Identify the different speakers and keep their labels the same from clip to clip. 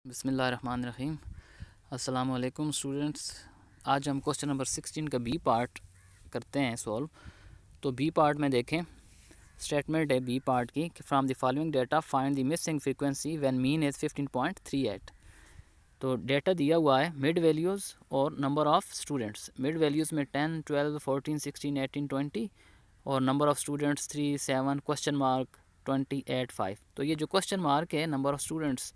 Speaker 1: बिस्मिल्लाहिर्रहमानिर्रहीम। अस्सलाम वालेकुम स्टूडेंट्स। आज हम क्वेश्चन नंबर 16 का बी पार्ट करते हैं सॉल्व। तो बी पार्ट में देखें, स्टेटमेंट है बी पार्ट की, from the following data find the missing frequency when mean is 15.38। तो डाटा दिया हुआ है मिड वैल्यूज़ और number of students. Mid values में 10, 12, 14, 16, 18, 20 और number of students 3, 7, question mark 28, 5। तो ये जो क्वेश्चन मार्क है नंबर ऑफ़ स्टूडेंट्स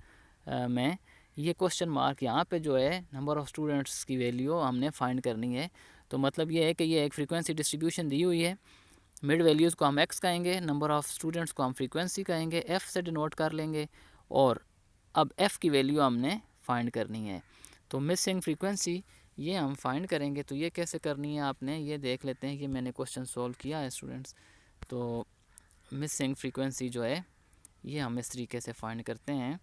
Speaker 1: में, ये क्वेश्चन मार्क यहाँ पे जो है नंबर ऑफ़ स्टूडेंट्स की वैल्यू हमने फाइंड करनी है। तो मतलब ये है कि ये एक फ्रीक्वेंसी डिस्ट्रीब्यूशन दी हुई है। मिड वैल्यूज़ को हम एक्स कहेंगे, नंबर ऑफ़ स्टूडेंट्स को हम फ्रीक्वेंसी कहेंगे, एफ़ से डिनोट कर लेंगे। और अब एफ़ की वैल्यू हमने फाइंड करनी है। तो मिसिंग फ्रीक्वेंसी ये हम फाइंड करेंगे। तो ये कैसे करनी है आपने ये देख लेते हैं कि मैंने क्वेश्चन सॉल्व किया है स्टूडेंट्स। तो मिसिंग फ्रीक्वेंसी जो है ये हम इस तरीके से फाइंड करते हैं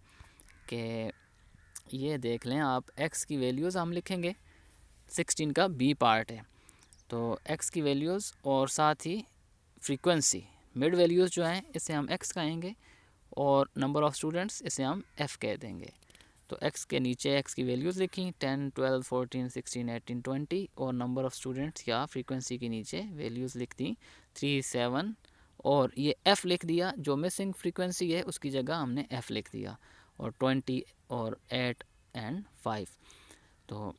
Speaker 1: कि ये देख लें आप, x की वैल्यूज़ हम लिखेंगे, 16 का बी पार्ट है। तो x की वैल्यूज़ और साथ ही फ्रीक्वेंसी, मिड वैल्यूज़ जो हैं इसे हम x कहेंगे और नंबर ऑफ़ स्टूडेंट्स इसे हम f कह देंगे। तो x के नीचे x की वैल्यूज़ लिखी 10, 12, 14, 16, 18, 20 और नंबर ऑफ़ स्टूडेंट्स या फ्रीक्वेंसी के नीचे वैल्यूज़ लिख दी 3, 7 और ये f लिख दिया। जो मिसिंग फ्रीक्वेंसी है उसकी जगह हमने f लिख दिया और 20 और 8 एंड 5। तो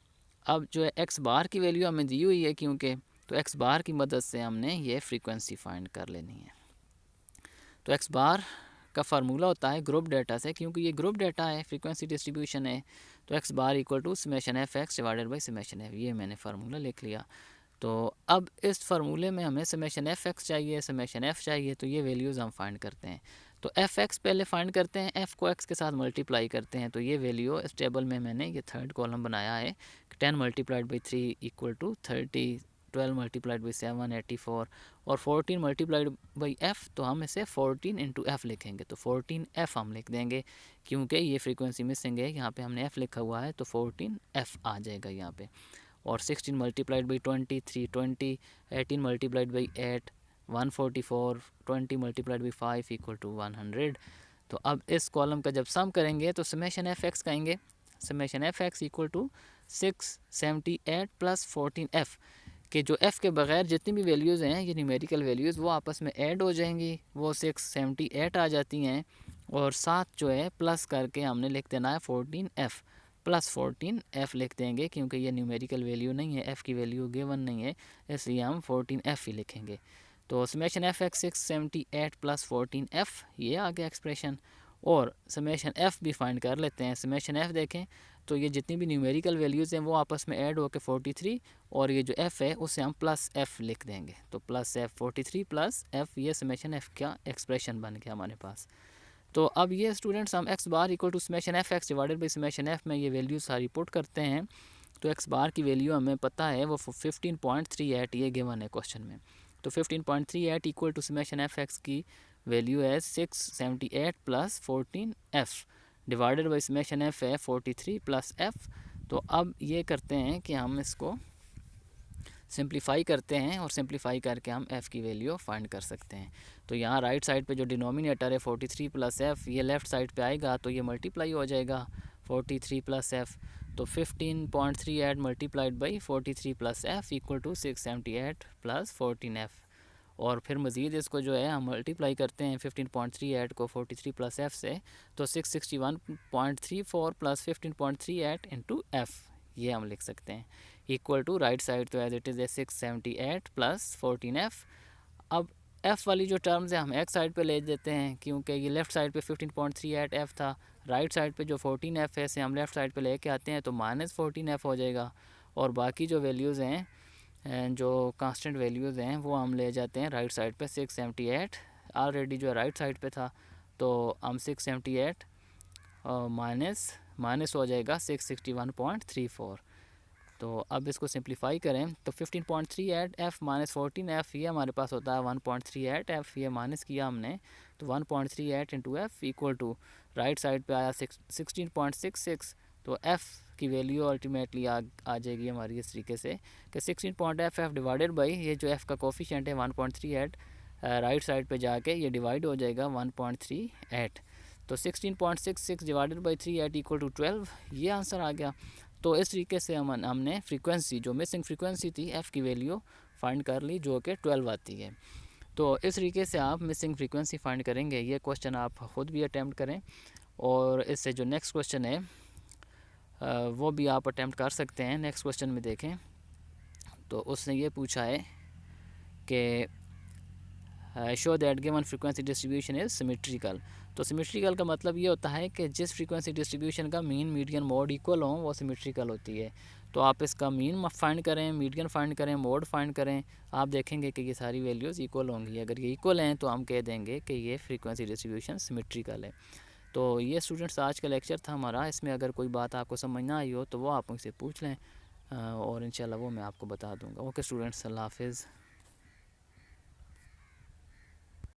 Speaker 1: अब जो है एक्स बार की वैल्यू हमें दी हुई है क्योंकि, तो एक्स बार की मदद से हमने ये फ्रीक्वेंसी फाइंड कर लेनी है। तो एक्स बार का फार्मूला होता है ग्रुप डाटा से, क्योंकि ये ग्रुप डाटा है, फ्रीक्वेंसी डिस्ट्रीब्यूशन है। तो x bar equal to summation f x divided by summation f, ये मैंने फार्मूला लिख लिया। तो अब इस फार्मूले में हमें समेशन एफ एक्स चाहिए, समेशन एफ़ चाहिए। तो ये वैल्यूज़ हम फाइंड करते हैं। तो एफ एक्स पहले फाइंड करते हैं, एफ़ को एक्स के साथ मल्टीप्लाई करते हैं। तो ये वैल्यू इस टेबल में मैंने ये थर्ड कॉलम बनाया है, 10 multiplied by 3 equal to 30, 12 multiplied by 7 84 और 14 मल्टीप्लाइड बाई एफ़। तो हम इसे 14 इंटू एफ़ लिखेंगे। तो 14 एफ़ हम लिख देंगे क्योंकि ये फ्रीक्वेंसी मिसिंग है, यहाँ पे हमने एफ़ लिखा हुआ है। तो 14 एफ़ आ जाएगा यहाँ पे। और 16 multiplied by 20 320, 18 multiplied by 8 144, 20 multiplied by 5 equal to 100। तो अब इस कॉलम का जब सम करेंगे तो समेशन एफ एक्स कहेंगे, summation f x equal to 678 plus 14 f कि जो एफ़ के बगैर जितनी भी वैल्यूज़ हैं ये न्यूमेरिकल वैल्यूज़ वो आपस में ऐड हो जाएंगी, वो 678 आ जाती हैं। और साथ जो है प्लस करके हमने लिख देना है 14 एफ़ प्लस 14 लिख देंगे क्योंकि ये न्यूमेरिकल वैल्यू नहीं है, एफ़ की वैल्यू गिवन नहीं है, इसलिए हम 14 ही लिखेंगे। तो समेशन एफ एक्स 678 प्लस 14 ये आ गया एक्सप्रेशन। और समेशन एफ़ भी फाइंड कर लेते हैं। समेशन एफ़ देखें तो ये जितनी भी न्यूमेरिकल वैल्यूज़ हैं वो आपस में ऐड होकर 43 और ये जो एफ़ है उसे हम प्लस एफ़ लिख देंगे। तो प्लस एफ़ 43 प्लस एफ़, ये समेशन एफ़ का एक्सप्रेशन बन गया हमारे पास। तो अब ये स्टूडेंट्स हम x bar equal to summation f x divided by summation f में ये वैल्यू सारी पुट करते हैं। तो एक्स बार की वैल्यू हमें पता है वो 15.38 ये गिवन है क्वेश्चन में। तो 15.38 equal to summation f x की वैल्यू है 678 plus 14 divided by summation f है 43 प्लस एफ। तो अब ये करते हैं कि हम इसको सिंप्लीफाई करते हैं और सिंप्लीफाई करके हम f की वैल्यू फाइंड कर सकते हैं। तो यहाँ राइट साइड पे जो डिनोमिनेटर है 43 प्लस एफ़, ये लेफ़्ट साइड पे आएगा तो ये मल्टीप्लाई हो जाएगा 43 प्लस एफ़। तो 15.38 multiplied by 43 plus f equal to 678 plus 14 और फिर मज़ीद इसको जो है हम मल्टीप्लाई करते हैं 15.38 को 43 प्लस एफ़ से। तो 661.34 प्लस 15.38 इंटू एफ़, ये हम लिख सकते हैं इक्वल टू राइट साइड तो एज इट इज़ 678 प्लस 14 अब एफ़ वाली जो टर्म्स है हम एक साइड पे ले देते हैं क्योंकि ये लेफ़्ट साइड पे 15.38 था, राइट साइड पे जो 14 है इसे हम लेफ़्ट साइड पे लेके आते हैं तो -14 हो जाएगा। और बाकी जो वैल्यूज़ हैं जो कांस्टेंट वैल्यूज़ हैं वो हम ले जाते हैं राइट साइड पे। 678 ऑलरेडी जो राइट साइड पे था तो हम 678 माइनस हो जाएगा 661.34। तो अब इसको सिंप्लीफाई करें तो 15.38 एफ़ माइनस 14 ये हमारे पास होता है 1.38 एफ़, ये माइनस किया हमने तो 1.38 into f equal to right side पे आया 16.66। तो एफ़ की वैल्यू अल्टीमेटली आ जाएगी हमारी इस तरीके से कि 16.एफ डिवाइडेड बाई ये जो एफ़ का कोफिशिएंट है 1.38 राइट साइड पे जाके ये डिवाइड हो जाएगा 1.38। तो 16.66 divided by 3 eight equal to 12, ये आंसर आ गया। तो इस तरीके से हमने फ्रीक्वेंसी जो मिसिंग फ्रीक्वेंसी थी एफ़ की वैल्यू फाइंड कर ली, जो कि 12 आती है। तो इस तरीके से आप मिसिंग फ्रीक्वेंसी फाइंड करेंगे। ये क्वेश्चन आप ख़ुद भी अटैम्प्ट करें, और इससे जो नेक्स्ट क्वेश्चन है वो भी आप अटैम्प्ट कर सकते हैं। नेक्स्ट क्वेश्चन में देखें तो उसने ये पूछा है कि show that given frequency distribution is symmetrical. तो सिमेट्रिकल का मतलब ये होता है कि जिस फ्रीक्वेंसी डिस्ट्रीब्यूशन का मीन मीडियन मोड इक्वल हो वो सिमेट्रिकल होती है। तो आप इसका मीन फाइंड करें, मीडियन फाइंड करें, मोड फाइंड करें, आप देखेंगे कि ये सारी वैल्यूज़ इक्वल होंगी। अगर ये इक्वल हैं तो हम कह देंगे कि ये फ्रीक्वेंसी डिस्ट्रीब्यूशन सिमेट्रिकल है। तो ये स्टूडेंट्स आज का लेक्चर था हमारा। इसमें अगर कोई बात आपको समझ ना आई हो तो वो आप मुझसे पूछ लें, और इंशाल्लाह वो मैं आपको बता दूँगा। ओके स्टूडेंट्स, अल्लाह हाफिज़।